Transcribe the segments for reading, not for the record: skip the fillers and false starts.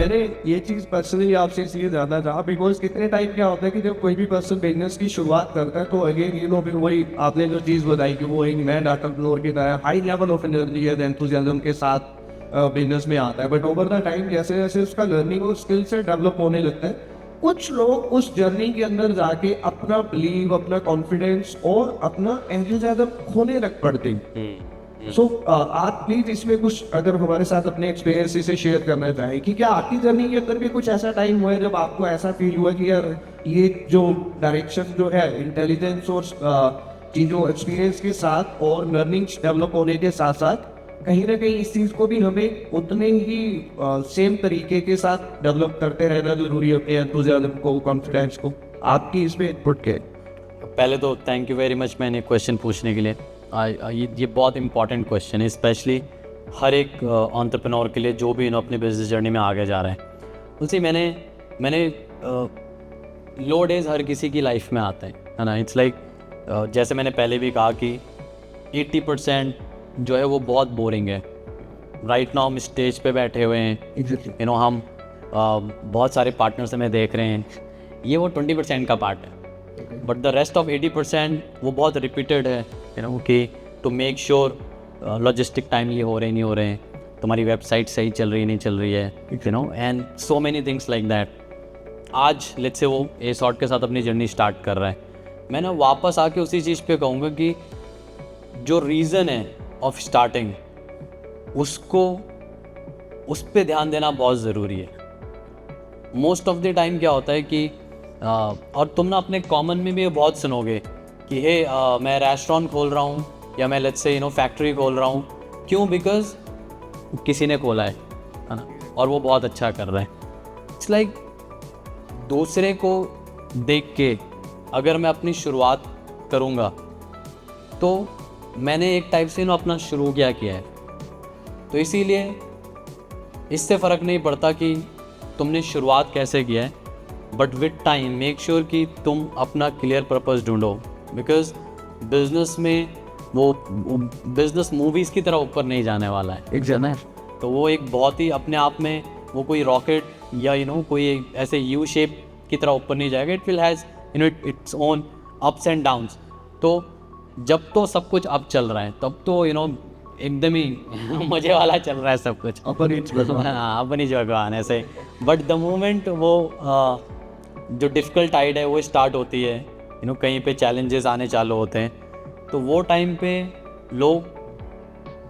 मैंने ये चीज़ पर्सनली आपसे इसलिए ज़्यादा चाहा बिकॉज कितने टाइम क्या होता है कि जब कोई भी पर्सन बिजनेस की शुरुआत करता है तो अगेन फिर वही आपने जो चीज़ बताई कि वो एक मैड एंटरप्रेन्योर की तरह high level of energy and enthusiasm के साथ बिजनेस में आता है। बट ओवर द टाइम जैसे जैसे उसका लर्निंग और स्किल से डेवलप होने लगता है, कुछ लोग उस जर्नी के अंदर जाके अपना बिलीव, अपना कॉन्फिडेंस और अपना एंथुसियाज्म खोने लग पड़ते हैं। सो आप प्लीज इसमें कुछ अगर हमारे साथ अपने एक्सपीरियंस से शेयर करना चाहें कि क्या आपकी जर्नी के अंदर भी कुछ ऐसा टाइम हुआ है जब आपको ऐसा फील हुआ कि यार ये जो डायरेक्शन जो है इंटेलिजेंस और चीज़ों एक्सपीरियंस के साथ और लर्निंग डेवलप होने के साथ साथ कहीं ना कहीं इस चीज़ को भी हमें उतने ही सेम तरीके के साथ डेवलप करते रहना जरूरी है, अपने एंथुसियाज्म को, कॉन्फिडेंस को। आपकी इसमें इनपुट क्या है? पहले तो थैंक यू वेरी मच मैंने क्वेश्चन पूछने के लिए। ये बहुत इंपॉर्टेंट क्वेश्चन है, स्पेशली हर एक एंटरप्रेन्योर के लिए जो भी अपने बिजनेस जर्नी में आगे जा रहे हैं। उसी मैंने लो डेज हर किसी की लाइफ में आते हैं, है ना। इट्स लाइक जैसे मैंने पहले भी कहा कि 80% जो है वो बहुत बोरिंग है। राइट नाउ हम स्टेज पे बैठे हुए हैं, हम बहुत सारे पार्टनर्स हमें देख रहे हैं, ये वो 20% का पार्ट है। बट द रेस्ट ऑफ 80% वो बहुत रिपीटेड है, कि to make sure logistic timely हो रहे नहीं हो रहे हैं, तुम्हारी वेबसाइट सही चल रही नहीं चल रही है, and so many things like that. आज लेट्स से वो ए शॉर्ट के साथ अपनी जर्नी स्टार्ट कर रहा है। मैं ना वापस आके उसी चीज़ पे कहूँगा कि जो रीज़न है ऑफ स्टार्टिंग, उस पे ध्यान देना बहुत ज़रूरी है। मोस्ट ऑफ द टाइम क्या होता है कि और तुम ना अपने कॉमन में भी ये बहुत सुनोगे कि मैं रेस्टोरेंट खोल रहा हूँ या मैं लेट्स से फैक्ट्री खोल रहा हूँ। क्यों? बिकॉज किसी ने खोला है ना, और वो बहुत अच्छा कर रहा है। इट्स लाइक दूसरे को देख के अगर मैं अपनी शुरुआत करूँगा तो मैंने एक टाइप से अपना शुरू किया है। तो इसीलिए इससे फ़र्क नहीं पड़ता कि तुमने शुरुआत कैसे किया है, but with time make sure कि तुम अपना क्लियर पर्पस ढूंढो। बिकॉज बिजनेस में वो बिजनेस मूवीज़ की तरह ऊपर नहीं जाने वाला है, तो वो एक बहुत ही अपने आप में वो कोई रॉकेट या कोई ऐसे यू शेप की तरह ऊपर नहीं जाएगा। It will has its own ups and downs. तो जब तो सब कुछ अप चल रहा है तब तो एकदम ही मज़े वाला चल रहा है सब कुछ, अपनी भगवान ऐसे। बट द मोमेंट वो जो डिफ़िकल्ट टाइड है वो स्टार्ट होती है, कहीं पे चैलेंजेस आने चालू होते हैं, तो वो टाइम पे लोग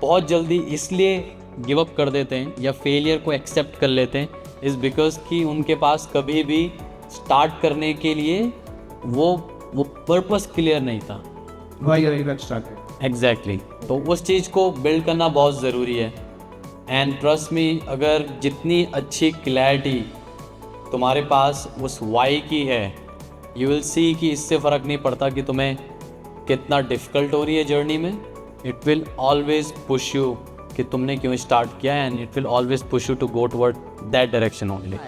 बहुत जल्दी इसलिए गिव अप कर देते हैं या फेलियर को एक्सेप्ट कर लेते हैं, इज़ बिकॉज कि उनके पास कभी भी स्टार्ट करने के लिए वो पर्पस क्लियर नहीं था। एग्जैक्टली तो उस चीज़ को बिल्ड करना बहुत ज़रूरी है। एंड ट्रस्ट मी, अगर जितनी अच्छी क्लैरिटी तुम्हारे पास उस वाई की है, यू विल सी कि इससे फ़र्क नहीं पड़ता कि तुम्हें कितना डिफ़िकल्ट हो रही है जर्नी में। It will always push you कि तुमने क्यों स्टार्ट किया, and it will always push you to go toward that direction only.